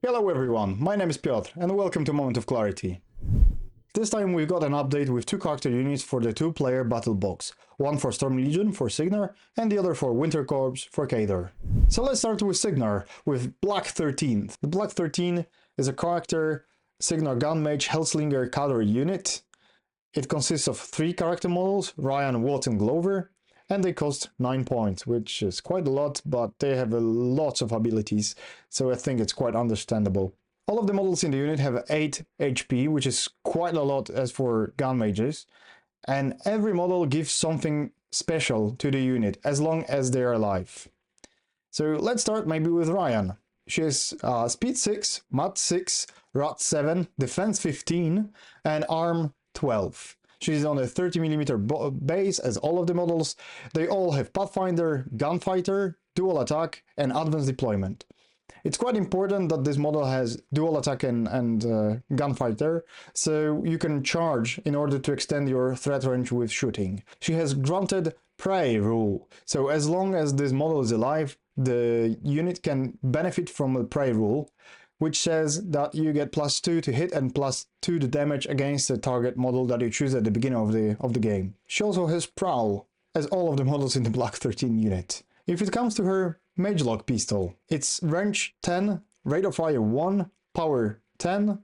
Hello everyone, my name is Piotr and welcome to Moment of Clarity. This time we've got an update with two character units for the two-player battle box, one for Storm Legion for Signar and the other for Winter Corps for Kador. So let's start with Signar, with Black 13th. The Black 13 is a character Signar Gunmage Hellslinger cavalry unit. It consists of three character models, Ryan, Watt and Glover, and they cost 9 points, which is quite a lot, but they have lots of abilities, so I think it's quite understandable. All of the models in the unit have 8 HP, which is quite a lot as for gun mages, and every model gives something special to the unit, as long as they're alive. So let's start maybe with Ryan. She has Speed 6, Mat 6, Rot 7, Defense 15, and Arm 12. She's on a 30mm base as all of the models. They all have Pathfinder, Gunfighter, Dual Attack, and Advanced Deployment. It's quite important that this model has Dual Attack and Gunfighter, so you can charge in order to extend your threat range with shooting. She has granted Prey rule, so as long as this model is alive, the unit can benefit from the Prey rule, which says that you get +2 to hit and +2 to damage against the target model that you choose at the beginning of the game. She also has Prowl, as all of the models in the Black 13 unit. If it comes to her Magelock pistol, it's range 10, rate of fire 1, power 10,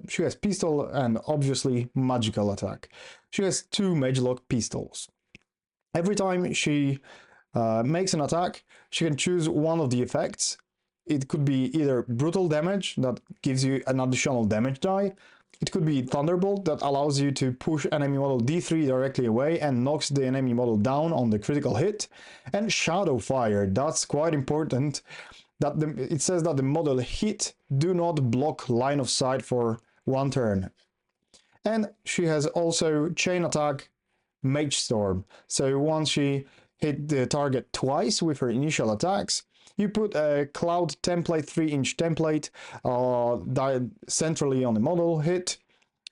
she has pistol and obviously magical attack. She has 2 Magelock pistols. Every time she makes an attack, she can choose one of the effects. It could be either brutal damage, that gives you an additional damage die. It could be Thunderbolt, that allows you to push enemy model D3 directly away and knocks the enemy model down on the critical hit. And Shadow Fire, that's quite important. It says that the model hit do not block line of sight for 1 turn. And she has also Chain Attack, Mage Storm. So once she hit the target twice with her initial attacks, you put a Cloud template, 3-inch template, centrally on the model hit,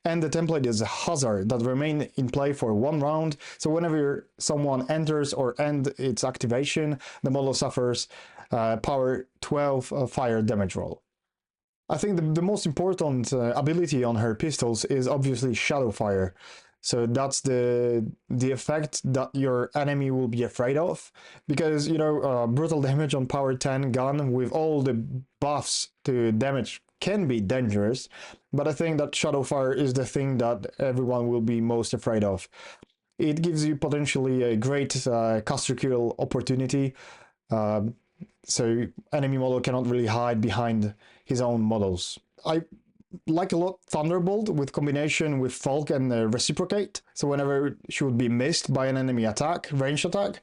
and the template is a hazard that remains in play for 1 round, so whenever someone enters or ends its activation, the model suffers power 12 fire damage roll. I think the most important ability on her pistols is obviously Shadow Fire. So that's the effect that your enemy will be afraid of, because, you know, brutal damage on power 10 gun with all the buffs to damage can be dangerous, but I think that Shadow Fire is the thing that everyone will be most afraid of. It gives you potentially a great caster kill opportunity, so enemy model cannot really hide behind his own models. I like a lot Thunderbolt with combination with Falk and Reciprocate, so whenever she would be missed by an enemy attack, range attack,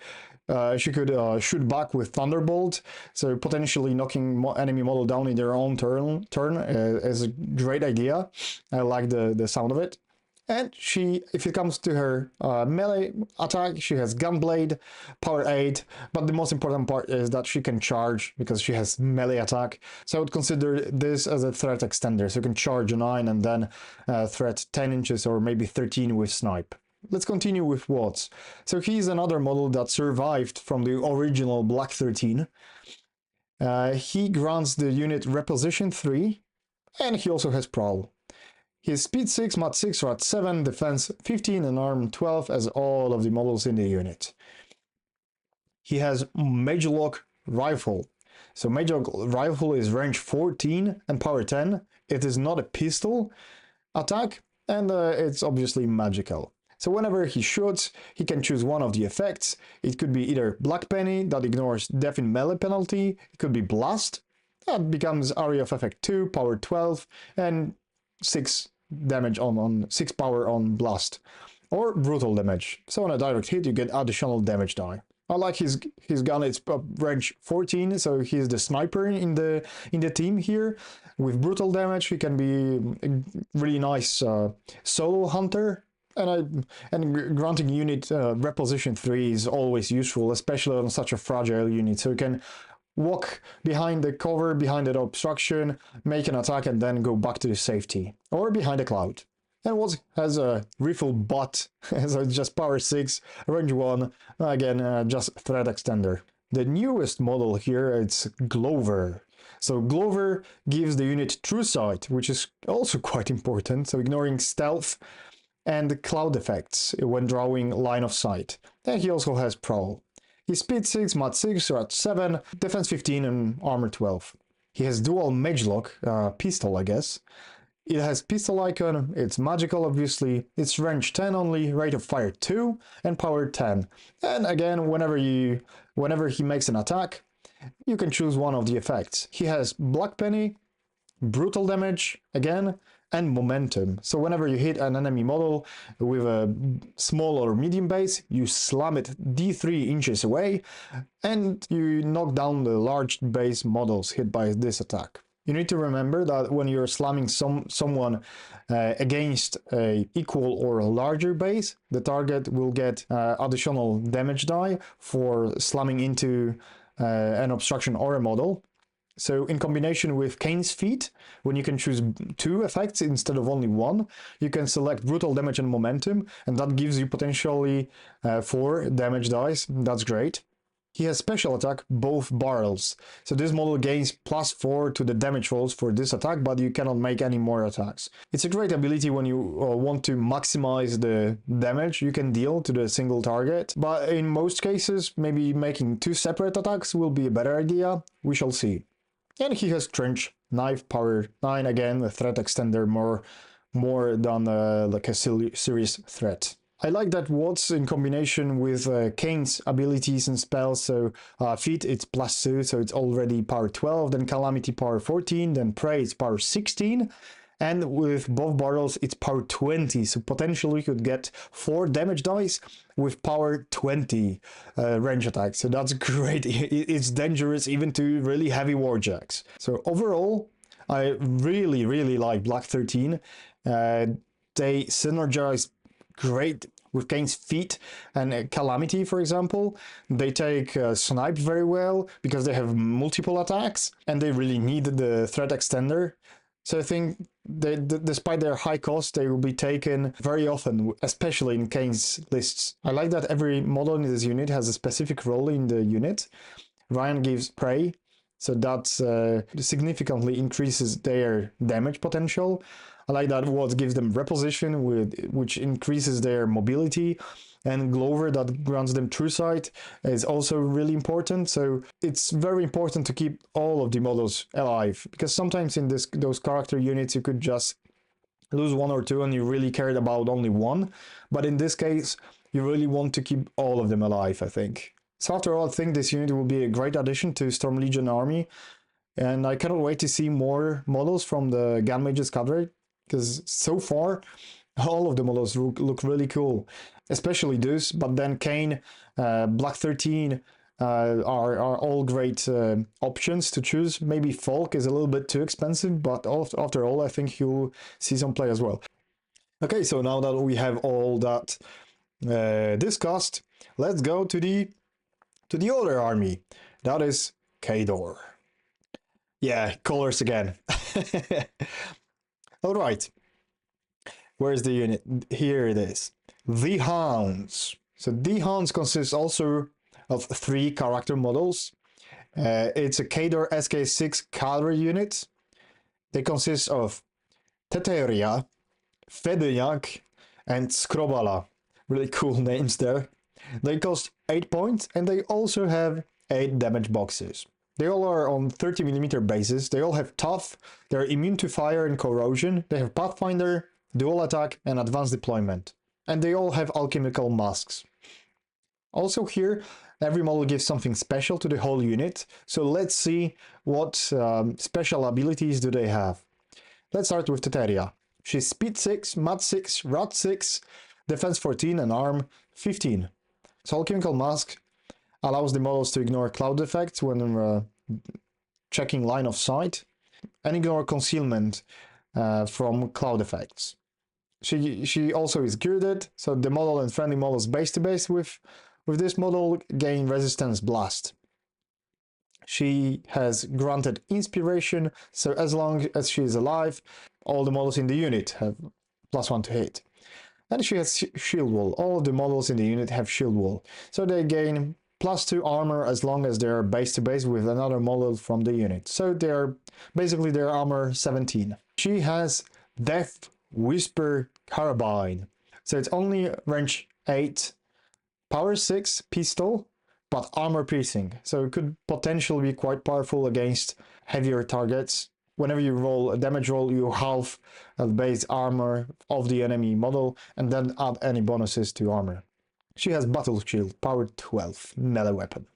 she could shoot back with Thunderbolt, so potentially knocking enemy model down in their own turn is a great idea. I like the sound of it. And if it comes to her melee attack, she has Gunblade, power 8, but the most important part is that she can charge, because she has melee attack. So I would consider this as a threat extender, so you can charge a 9 and then threat 10 inches or maybe 13 with snipe. Let's continue with Watts. So he's another model that survived from the original Black 13. He grants the unit Reposition 3, and he also has Prowl. He has Speed 6, Mat 6, Rat 7, Defense 15, and Arm 12 as all of the models in the unit. He has Magelock Rifle. So Magelock Rifle is range 14 and power 10. It is not a pistol attack, and it's obviously magical. So whenever he shoots, he can choose one of the effects. It could be either Black Penny, that ignores death in melee penalty. It could be Blast, that becomes Area of Effect 2, power 12, and 6 damage on 6 power on Blast. Or Brutal Damage. So on a direct hit, you get additional damage die. I like his gun. It's range 14, so he's the sniper in the team here. With Brutal Damage, he can be a really nice solo hunter. And granting unit Reposition 3 is always useful, especially on such a fragile unit. So you can walk behind the cover, behind the obstruction, make an attack, and then go back to the safety. Or behind a cloud. And what has a rifle butt, so just power 6, range 1, again, just threat extender. The newest model here, it's Glover. So Glover gives the unit true sight, which is also quite important, so ignoring stealth and cloud effects when drawing line of sight. And he also has Prowl. He's speed 6, mat 6, rat 7, defense 15 and armor 12. He has dual mage lock, pistol I guess. It has pistol icon, it's magical obviously, it's range 10 only, rate of fire 2 and power 10. And again, whenever he makes an attack, you can choose one of the effects. He has Black Penny, brutal damage again, and momentum. So whenever you hit an enemy model with a small or medium base, you slam it d3 inches away and you knock down the large base models hit by this attack. You need to remember that when you're slamming someone against a equal or larger base, the target will get additional damage die for slamming into an obstruction or a model. So in combination with Kane's Feet, when you can choose 2 effects instead of only 1, you can select brutal damage and momentum, and that gives you potentially 4 damage dice. That's great. He has special attack, both barrels. So this model gains +4 to the damage rolls for this attack, but you cannot make any more attacks. It's a great ability when you want to maximize the damage you can deal to the single target, but in most cases, maybe making 2 separate attacks will be a better idea. We shall see. And he has Trench, Knife, Power 9, again, a threat extender more than like a serious threat. I like that Watts in combination with Kane's abilities and spells, so Feet it's +2, so it's already power 12, then Calamity power 14, then Prey it's power 16, and with both barrels it's power 20, so potentially you could get 4 damage dice with power 20 range attacks, so that's great. It's dangerous even to really heavy warjacks. So overall, I really like Black 13. They synergize great with Kane's Feet and Calamity, for example. They take Snipe very well because they have multiple attacks and they really need the threat extender. So I think despite their high cost, they will be taken very often, especially in Kane's lists. I like that every model in this unit has a specific role in the unit. Ryan gives Prey, so that significantly increases their damage potential. I like that Watts gives them Reposition, which increases their mobility, and Glover that grants them True Sight is also really important. So it's very important to keep all of the models alive, because sometimes in those character units you could just lose 1 or 2 and you really cared about only 1, but in this case you really want to keep all of them alive, I think. So after all, I think this unit will be a great addition to Storm Legion army, and I cannot wait to see more models from the Gun Mages cadre, because so far all of the models look really cool, especially this, but then Kane, Black 13 are all great options to choose. Maybe Folk is a little bit too expensive, but after all, I think you'll see some play as well. Okay, so now that we have all that discussed, let's go to the other army. That is Khador. Yeah, colors again. All right. Where's the unit? Here it is. The Hounds. So the Hounds consists also of 3 character models. It's a Khador SK6 cavalry unit. They consist of Teterya, Fedyniak, and Skrobala. Really cool names there. They cost 8 points and they also have 8 damage boxes. They all are on 30mm bases. They all have tough. They're immune to fire and corrosion. They have Pathfinder, dual attack, and advanced deployment. And they all have alchemical masks. Also here, every model gives something special to the whole unit. So let's see what special abilities do they have. Let's start with Teterya. She's speed 6, mat 6, rat 6, defense 14, and arm 15. So alchemical mask allows the models to ignore cloud effects when checking line of sight, and ignore concealment from cloud effects. She also is girded, so the model and friendly models base to base with this model gain resistance blast. She has granted inspiration, so as long as she is alive, all the models in the unit have +1 to hit. And she has shield wall. All of the models in the unit have shield wall, so they gain +2 armor as long as they're base to base with another model from the unit. So they're basically their armor 17. She has Death Whisper Carabine. So it's only range 8, power 6 pistol, but armor piercing. So it could potentially be quite powerful against heavier targets. Whenever you roll a damage roll, you halve the base armor of the enemy model and then add any bonuses to armor. She has Battle Shield, power 12, melee weapon.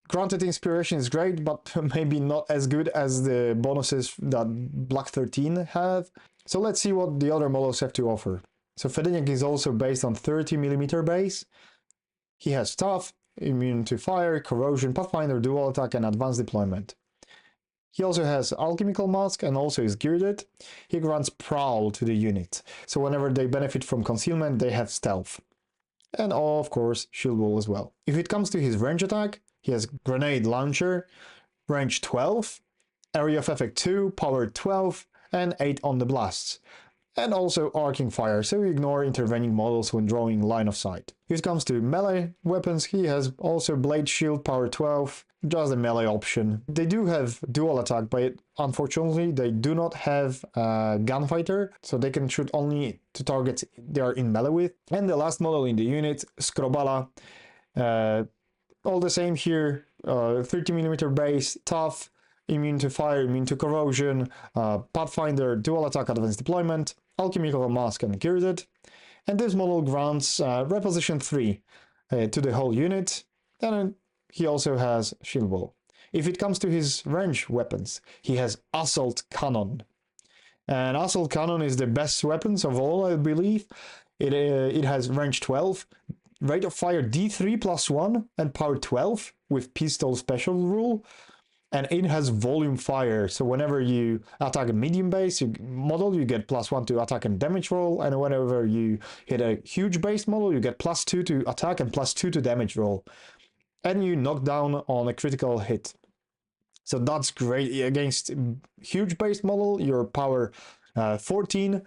Granted, inspiration is great, but maybe not as good as the bonuses that Black 13 have. So let's see what the other models have to offer. So Fedyniak is also based on 30mm base. He has Tough, immune to fire, corrosion, pathfinder, dual attack, and advanced deployment. He also has Alchemical Mask and also is geared. He grants Prowl to the unit, so whenever they benefit from concealment, they have Stealth. And of course, Shield Wall as well. If it comes to his range attack, he has Grenade Launcher, range 12, Area of Effect 2, power 12, and 8 on the blasts. And also Arcing Fire, so you ignore intervening models when drawing line of sight. If it comes to melee weapons, he has also Blade Shield, power 12, just a melee option. They do have dual attack, but unfortunately they do not have Gunfighter, so they can shoot only to targets they are in melee with. And the last model in the unit, Skrobala, all the same here, 30mm base, tough, immune to fire, immune to corrosion, pathfinder, dual attack, advanced deployment, alchemical mask, and girded. And this model grants reposition 3 to the whole unit, and he also has shield wall. If it comes to his range weapons, he has assault cannon. And assault cannon is the best weapons of all, I believe. It has range 12, rate of fire D3 plus 1, and power 12 with pistol special rule. And it has volume fire, so whenever you attack a medium base model, you get +1 to attack and damage roll, and whenever you hit a huge base model, you get +2 to attack and +2 to damage roll. And you knock down on a critical hit. So that's great against huge base model, your power 14.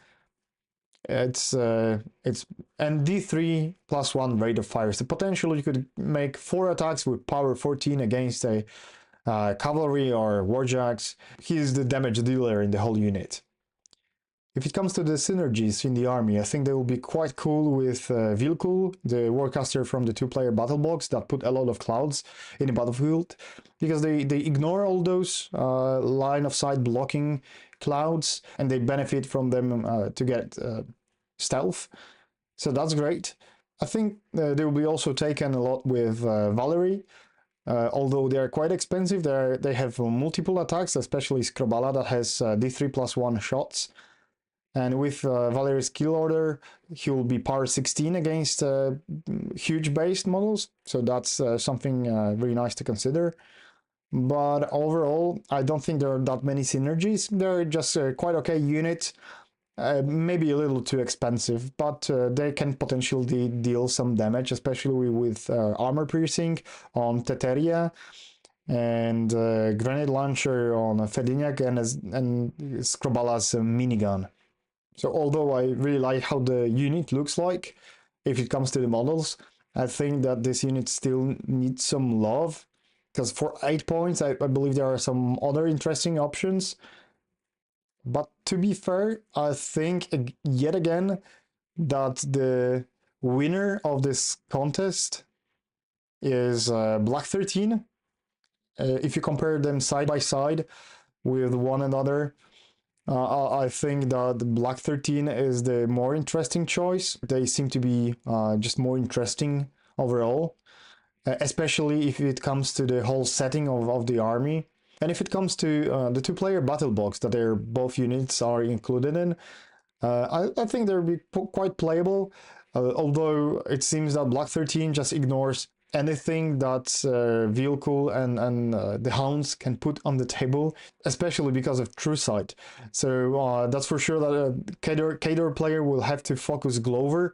It's and D3 plus 1 rate of fire. So potentially you could make 4 attacks with power 14 against a cavalry or warjacks. He is the damage dealer in the whole unit. If it comes to the synergies in the army, I think they will be quite cool with Vilkul, the warcaster from the 2-player battlebox that put a lot of clouds in the battlefield, because they ignore all those line of sight blocking clouds and they benefit from them to get stealth. So that's great. I think they will be also taken a lot with Valerie. Although they are quite expensive, they have multiple attacks, especially Skrobala that has D3 plus 1 shots. And with Valerie's skill order, he will be power 16 against huge based models. So that's something really nice to consider. But overall, I don't think there are that many synergies. They're just a quite okay unit. Maybe a little too expensive, but they can potentially deal some damage, especially with armor piercing on Teterya and grenade launcher on Fedyniak and Skrobala's minigun. So although I really like how the unit looks like, if it comes to the models, I think that this unit still needs some love, because for 8 points, I believe there are some other interesting options. But to be fair, I think yet again that the winner of this contest is Black 13. If you compare them side by side with one another, I think that Black 13 is the more interesting choice. They seem to be just more interesting overall, especially if it comes to the whole setting of the army. And if it comes to the 2-player battlebox that both units are included in, I think they'll be quite playable, although it seems that Black 13 just ignores anything that Vilkul and the Hounds can put on the table, especially because of True Sight. So that's for sure that a Kador player will have to focus Glover,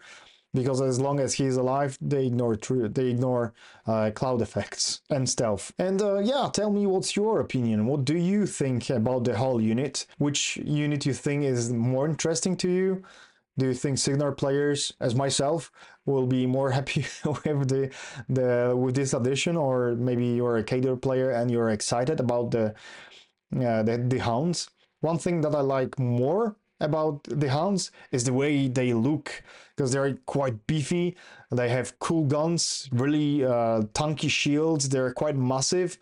because as long as he's alive, they ignore cloud effects and stealth. And yeah, tell me what's your opinion. What do you think about the whole unit? Which unit you think is more interesting to you? Do you think Signar players, as myself, will be more happy with with this addition, or maybe you're a Cater player and you're excited about the Hounds. One thing that I like more about the Hounds is the way they look, because they're quite beefy. They have cool guns, really tanky shields. They're quite massive,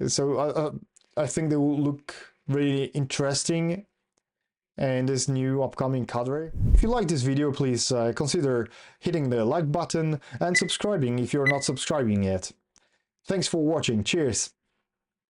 so I think they will look really interesting in this new upcoming cadre. If you like this video, please consider hitting the like button and subscribing if you're not subscribing yet. Thanks for watching. Cheers!